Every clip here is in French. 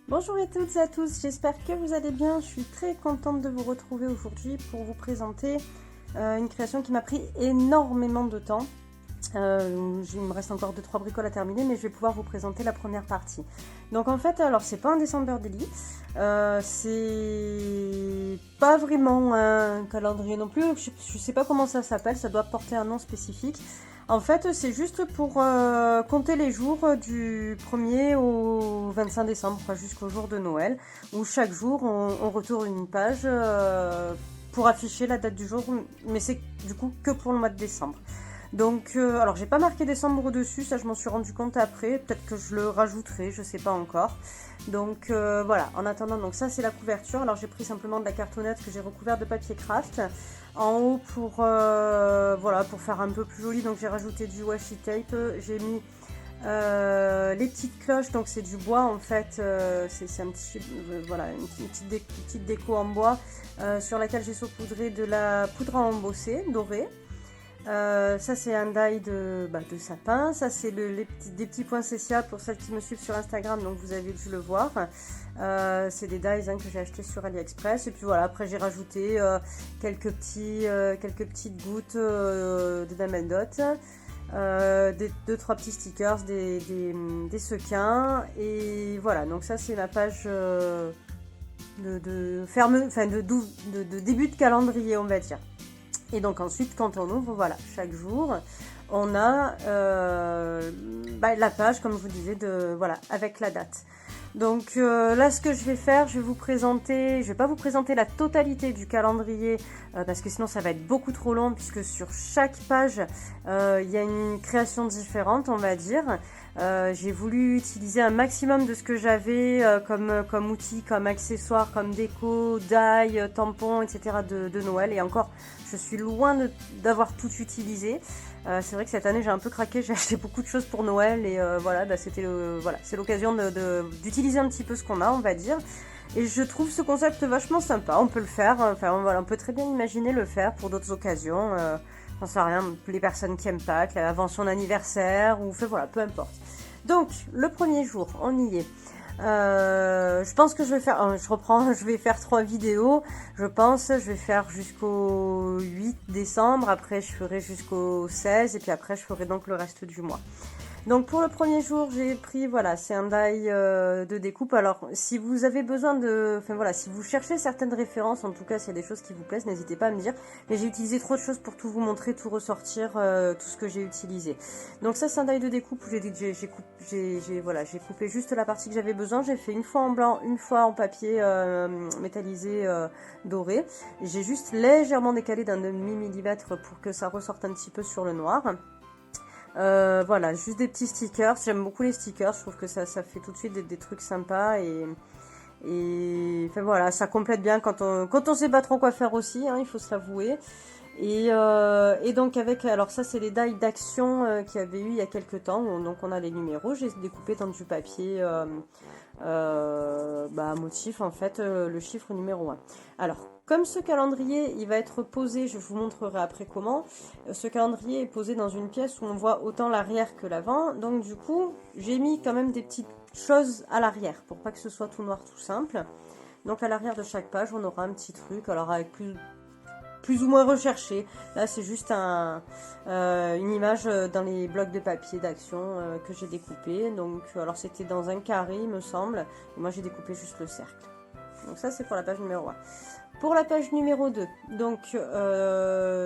Bonjour à toutes et à tous, j'espère que vous allez bien. Je suis très contente de vous retrouver aujourd'hui pour vous présenter une création qui m'a pris énormément de temps. Il me reste encore 2-3 bricoles à terminer, mais je vais pouvoir vous présenter la première partie. Donc en fait, alors c'est pas un December Daily, c'est pas vraiment un calendrier non plus, je sais pas comment ça s'appelle, ça doit porter un nom spécifique. En fait, c'est juste pour compter les jours du 1er au 25 décembre, jusqu'au jour de Noël, où chaque jour on retourne une page pour afficher la date du jour, mais c'est du coup que pour le mois de décembre. Donc, alors j'ai pas marqué décembre au-dessus, ça je m'en suis rendu compte après, peut-être que je le rajouterai, je sais pas encore. Donc voilà, en attendant, donc ça c'est la couverture. Alors j'ai pris simplement de la cartonnette que j'ai recouverte de papier craft. En haut pour, voilà, pour faire un peu plus joli, donc j'ai rajouté du washi tape, j'ai mis les petites cloches, donc c'est du bois en fait, c'est un petit, voilà, une petite déco en bois sur laquelle j'ai saupoudré de la poudre à embosser dorée. Ça c'est un die de sapin, ça c'est des petits points Cécia pour celles qui me suivent sur Instagram, donc vous avez dû le voir. C'est des dies que j'ai acheté sur AliExpress, et puis voilà, après j'ai rajouté quelques petites gouttes de Damel Dot, 2-3 petits stickers, des sequins, et voilà, donc ça c'est ma page de début de calendrier, on va dire. Et donc ensuite, quand on ouvre, voilà, chaque jour, on a la page, comme je vous disais, voilà, avec la date. Donc là, ce que je vais faire, je vais pas vous présenter la totalité du calendrier, parce que sinon ça va être beaucoup trop long, puisque sur chaque page, il y a une création différente, on va dire. J'ai voulu utiliser un maximum de ce que j'avais comme outils, comme accessoires, comme déco, die, tampons, etc. de Noël. Et encore, je suis loin d'avoir tout utilisé. C'est vrai que cette année j'ai un peu craqué, j'ai acheté beaucoup de choses pour Noël et voilà, c'est l'occasion d'utiliser un petit peu ce qu'on a, on va dire. Et je trouve ce concept vachement sympa, on peut le faire, enfin voilà, on peut très bien imaginer le faire pour d'autres occasions. J'en sais rien, les personnes qui aiment Pâques, avant son anniversaire, ou voilà, peu importe. Donc, le premier jour, on y est. Je pense que je vais faire 3 vidéos, je vais faire jusqu'au 8 décembre, après je ferai jusqu'au 16, et puis après je ferai donc le reste du mois. Donc pour le premier jour, j'ai pris, voilà, c'est un die de découpe. Alors si vous avez besoin si vous cherchez certaines références, en tout cas s'il y a des choses qui vous plaisent, n'hésitez pas à me dire. Mais j'ai utilisé trop de choses pour tout vous montrer, tout ressortir, tout ce que j'ai utilisé. Donc ça c'est un die de découpe où j'ai coupé juste la partie que j'avais besoin. J'ai fait une fois en blanc, une fois en papier métallisé doré. J'ai juste légèrement décalé d'un demi-millimètre pour que ça ressorte un petit peu sur le noir. Voilà, juste des petits stickers. J'aime beaucoup les stickers, je trouve que ça fait tout de suite des trucs sympas et enfin voilà, ça complète bien quand on sait pas trop quoi faire aussi, hein, il faut se l'avouer. Et donc alors ça c'est les die d'action qu'il y avait eu il y a quelques temps, donc on a les numéros, j'ai découpé dans du papier motif en fait, le chiffre numéro 1. Alors comme ce calendrier il va être posé, je vous montrerai après comment, ce calendrier est posé dans une pièce où on voit autant l'arrière que l'avant, donc du coup j'ai mis quand même des petites choses à l'arrière pour pas que ce soit tout noir tout simple. Donc à l'arrière de chaque page on aura un petit truc, alors avec plus ou moins recherché. Là, c'est juste une image dans les blocs de papier d'action que j'ai découpé. Donc, alors c'était dans un carré, il me semble. Et moi, j'ai découpé juste le cercle. Donc ça, c'est pour la page numéro 1. Pour la page numéro 2, donc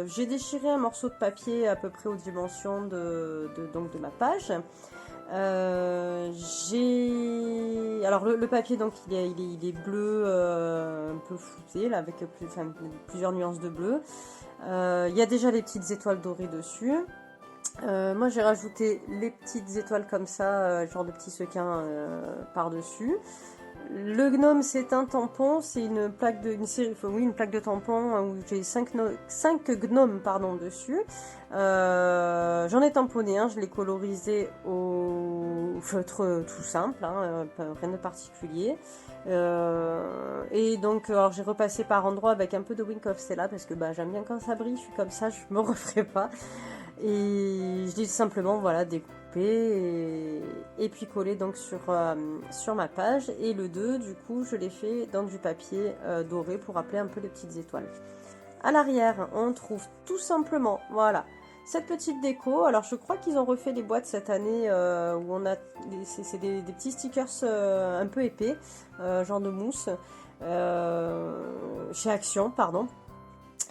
j'ai déchiré un morceau de papier à peu près aux dimensions de ma page. Alors le papier donc il est bleu un peu flouté là avec plusieurs nuances de bleu. Il y a déjà les petites étoiles dorées dessus. Moi j'ai rajouté les petites étoiles comme ça, genre de petits sequins par dessus. Le gnome c'est un tampon, c'est une plaque de tampons où j'ai 5 gnomes dessus. J'en ai tamponné un, je l'ai colorisé au feutre tout simple, hein, rien de particulier. Et donc alors j'ai repassé par endroits avec un peu de Wink of Stella parce que j'aime bien quand ça brille, je suis comme ça, je me referai pas. Et je dis simplement voilà découper et puis coller donc sur ma page. Et le 2, du coup, je l'ai fait dans du papier doré pour rappeler un peu les petites étoiles. À l'arrière, on trouve tout simplement, voilà, cette petite déco. Alors je crois qu'ils ont refait les boîtes cette année où on a, c'est des petits stickers un peu épais, genre de mousse, chez Action, pardon.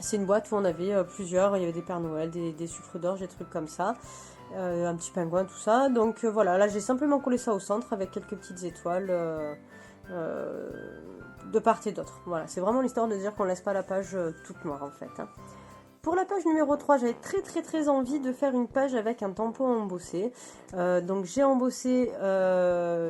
C'est une boîte où on avait plusieurs, il y avait des Pères Noël, des sucres d'orge, des trucs comme ça, un petit pingouin, tout ça. Donc voilà, là j'ai simplement collé ça au centre avec quelques petites étoiles de part et d'autre. Voilà, c'est vraiment l'histoire de dire qu'on laisse pas la page toute noire en fait. Hein. Pour la page numéro 3, j'avais très envie de faire une page avec un tampon embossé. Donc j'ai embossé,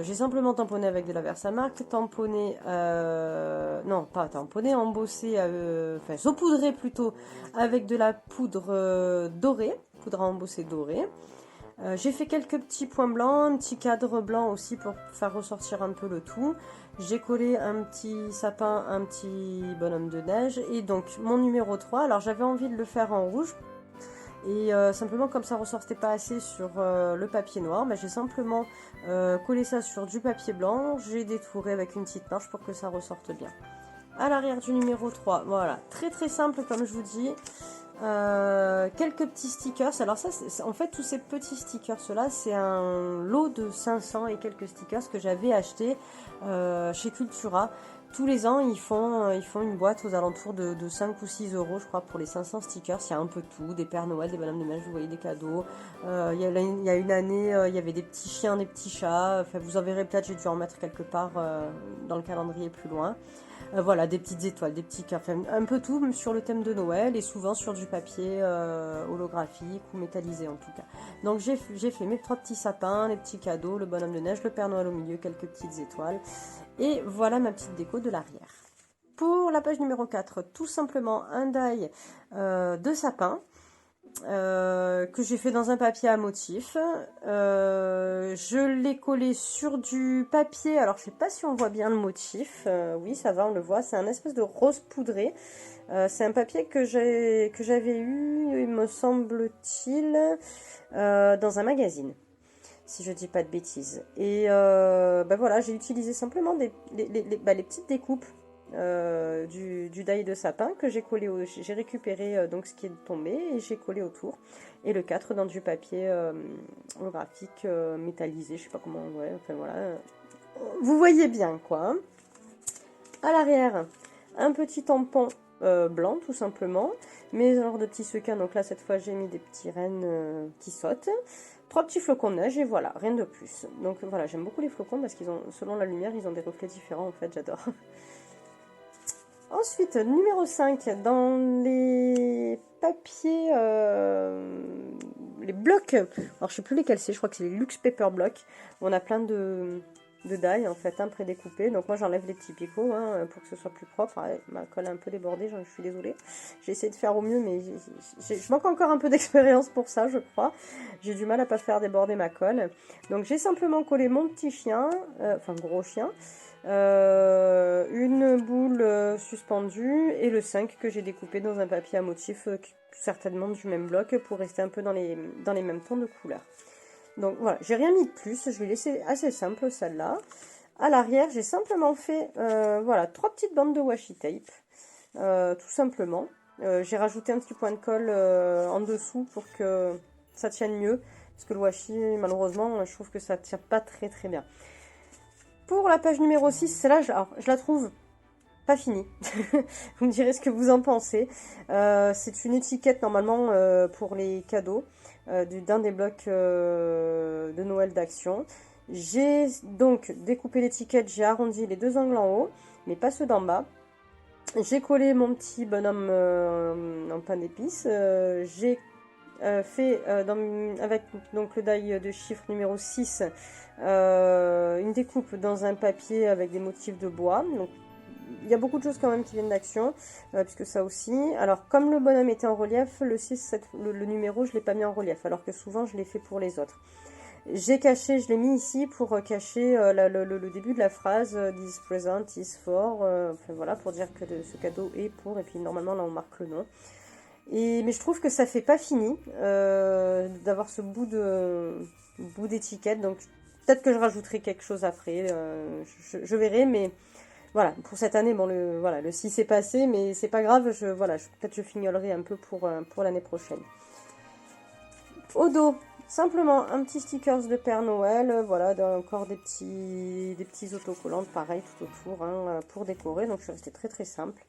j'ai simplement tamponné avec de la Versamark, tamponné, non pas tamponné, embossé, enfin saupoudré plutôt avec de la poudre dorée, poudre à embosser dorée. J'ai fait quelques petits points blancs, un petit cadre blanc aussi pour faire ressortir un peu le tout. J'ai collé un petit sapin, un petit bonhomme de neige. Et donc mon numéro 3, alors j'avais envie de le faire en rouge. Et simplement comme ça ressortait pas assez sur le papier noir, j'ai simplement collé ça sur du papier blanc. J'ai détouré avec une petite marche pour que ça ressorte bien. À l'arrière du numéro 3, voilà, très simple comme je vous dis. Quelques petits stickers. Alors ça, en fait, tous ces petits stickers là, c'est un lot de 500 et quelques stickers que j'avais acheté chez Cultura. Tous les ans, ils font une boîte aux alentours de 5 ou 6 euros, je crois, pour les 500 stickers. Il y a un peu tout, des Pères Noël, des bonhommes de neige, vous voyez, des cadeaux. Il y a une année, il y avait des petits chiens, des petits chats. Enfin, vous en verrez peut-être, j'ai dû en mettre quelque part dans le calendrier plus loin. Voilà, des petites étoiles, des petits cœurs, enfin, un peu tout sur le thème de Noël et souvent sur du papier holographique ou métallisé en tout cas. Donc j'ai fait mes 3 petits sapins, les petits cadeaux, le bonhomme de neige, le Père Noël au milieu, quelques petites étoiles. Et voilà ma petite déco de l'arrière. Pour la page numéro 4, tout simplement un die de sapin. Que j'ai fait dans un papier à motif. Je l'ai collé sur du papier. Alors je sais pas si on voit bien le motif. Oui, ça va, on le voit. C'est un espèce de rose poudré. C'est un papier que j'avais eu, il me semble-t-il, dans un magazine, si je dis pas de bêtises. Et voilà, j'ai utilisé simplement les petites découpes du die de sapin que j'ai collé, j'ai récupéré donc ce qui est tombé et j'ai collé autour. Et le 4 dans du papier holographique métallisé, je sais pas comment, ouais, enfin voilà. Vous voyez bien quoi. Hein. À l'arrière, un petit tampon blanc tout simplement, mais alors de petits sequins, donc là cette fois j'ai mis des petits rennes qui sautent. 3 petits flocons de neige et voilà, rien de plus. Donc voilà, j'aime beaucoup les flocons parce qu'ils ont, selon la lumière, ils ont des reflets différents en fait, j'adore. Ensuite, numéro 5, dans les papiers, les blocs, alors je sais plus lesquels c'est, je crois que c'est les Luxe Paper Block, on a plein de die en fait, prédécoupés. Donc moi j'enlève les petits picots pour que ce soit plus propre. Ouais, ma colle est un peu débordée, je suis désolée. J'ai essayé de faire au mieux, mais je manque encore un peu d'expérience pour ça, je crois. J'ai du mal à pas faire déborder ma colle. Donc j'ai simplement collé mon petit chien, enfin gros chien, une boule suspendue et le 5 que j'ai découpé dans un papier à motif certainement du même bloc pour rester un peu dans les mêmes tons de couleurs. Donc voilà, j'ai rien mis de plus, je vais laisser assez simple celle-là. À l'arrière, j'ai simplement fait voilà, 3 petites bandes de washi tape, tout simplement. J'ai rajouté un petit point de colle en dessous pour que ça tienne mieux, parce que le washi, malheureusement, je trouve que ça tient pas très bien. Pour la page numéro 6, celle-là, je la trouve pas finie. Vous me direz ce que vous en pensez. C'est une étiquette normalement pour les cadeaux d'un des blocs de Noël d'Action. J'ai donc découpé l'étiquette, j'ai arrondi les 2 angles en haut, mais pas ceux d'en bas. J'ai collé mon petit bonhomme en pain d'épices. J'ai fait avec donc le die de chiffre numéro 6 une découpe dans un papier avec des motifs de bois. Donc il y a beaucoup de choses quand même qui viennent d'Action, puisque ça aussi. Alors comme le bonhomme était en relief, le 6, le numéro, je ne l'ai pas mis en relief, alors que souvent je l'ai fait pour les autres. J'ai caché, je l'ai mis ici pour cacher le début de la phrase This present is for, enfin voilà, pour dire que ce cadeau est pour, et puis normalement là on marque le nom. Mais je trouve que ça fait pas fini avoir ce bout d'étiquette. Donc peut-être que je rajouterai quelque chose après. Je verrai, mais voilà, pour cette année, bon, le 6 est passé, mais c'est pas grave. Peut-être je fignolerai un peu pour l'année prochaine. Au dos, simplement un petit stickers de Père Noël, voilà, encore des petits autocollants, pareil, tout autour, hein, pour décorer. Donc je suis restée très très simple.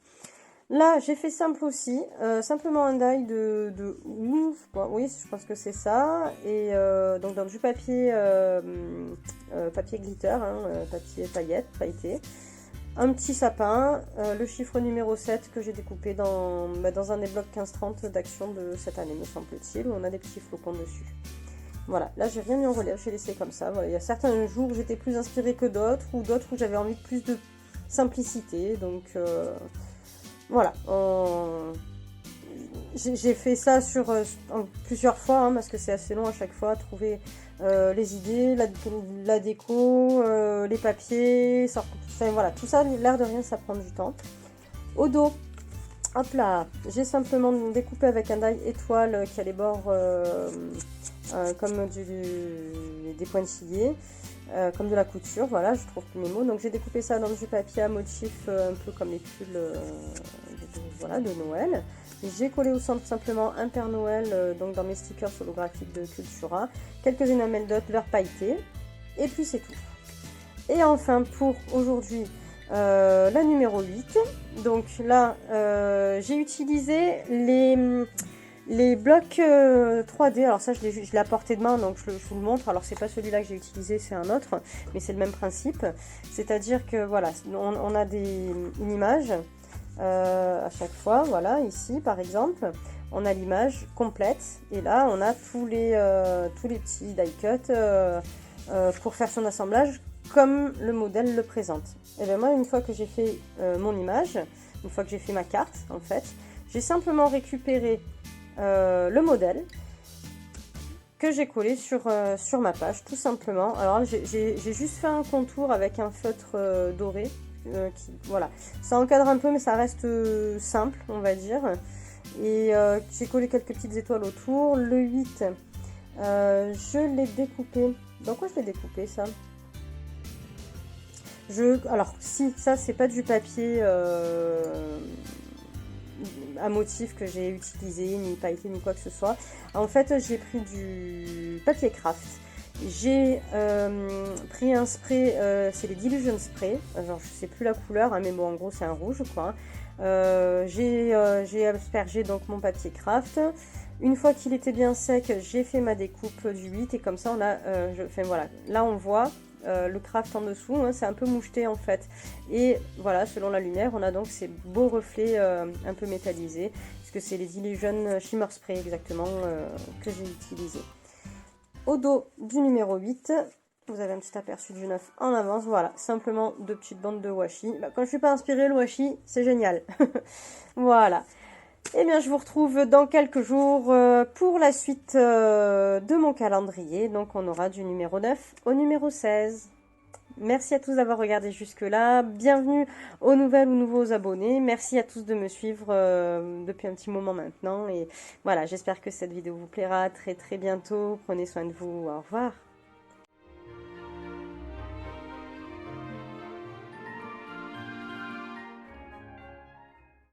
Là, j'ai fait simple aussi, simplement un die de ouf, bon, oui, je pense que c'est ça, et donc dans du papier, papier glitter, hein, papier pailleté, un petit sapin, le chiffre numéro 7 que j'ai découpé dans un des blocs 15-30 d'action de cette année, me semble-t-il, où on a des petits flocons dessus. Voilà, là j'ai rien mis en relief, j'ai laissé comme ça. Voilà, il y a certains jours où j'étais plus inspirée que d'autres, ou d'autres où j'avais envie de plus de simplicité, donc... Voilà, j'ai fait ça plusieurs fois, hein, parce que c'est assez long à chaque fois, trouver les idées, la déco, les papiers, enfin, voilà, tout ça, l'air de rien, ça prend du temps. Au dos, hop là, j'ai simplement découpé avec un die étoile qui a les bords comme des pointillés. Comme de la couture, voilà, je trouve plus mes mots. Donc j'ai découpé ça dans du papier à motif, un peu comme les pulls de Noël. J'ai collé au centre simplement un Père Noël, donc dans mes stickers holographiques de Cultura, quelques enamel dot vert pailleté, et puis c'est tout. Et enfin pour aujourd'hui, la numéro 8. Donc là, j'ai utilisé les blocs 3D, alors ça je l'ai à portée de main, donc je vous le montre. Alors c'est pas celui-là que j'ai utilisé, c'est un autre, mais c'est le même principe. C'est-à-dire que voilà, on a une image à chaque fois, voilà, ici par exemple, on a l'image complète, et là on a tous les petits die cuts pour faire son assemblage comme le modèle le présente. Et bien moi, une fois que j'ai fait mon image, une fois que j'ai fait ma carte en fait, j'ai simplement récupéré le modèle que j'ai collé sur ma page, tout simplement. Alors j'ai juste fait un contour avec un feutre doré, voilà, ça encadre un peu, mais ça reste simple, on va dire. Et j'ai collé quelques petites étoiles autour. Le 8, je l'ai découpé. Dans quoi je l'ai découpé, ça? Alors, si, ça, c'est pas du papier à motif que j'ai utilisé, ni pailleté, ni quoi que ce soit. En fait, j'ai pris du papier craft. J'ai pris un spray, c'est les Dilution Spray. Alors, je sais plus la couleur, hein, mais bon, en gros, c'est un rouge, quoi. J'ai aspergé donc mon papier craft. Une fois qu'il était bien sec, j'ai fait ma découpe du 8 et comme ça, on a, voilà, là on voit le craft en dessous, hein, c'est un peu moucheté en fait. Et voilà, selon la lumière, on a donc ces beaux reflets un peu métallisés, puisque c'est les Illusion Shimmer Spray exactement que j'ai utilisé. Au dos du numéro 8, vous avez un petit aperçu du 9 en avance, voilà, simplement deux petites bandes de washi. Bah, quand je suis pas inspirée, le washi, c'est génial. Voilà. Eh bien, je vous retrouve dans quelques jours pour la suite de mon calendrier. Donc, on aura du numéro 9 au numéro 16. Merci à tous d'avoir regardé jusque-là. Bienvenue aux nouvelles ou nouveaux abonnés. Merci à tous de me suivre depuis un petit moment maintenant. Et voilà, j'espère que cette vidéo vous plaira. Très très bientôt. Prenez soin de vous. Au revoir.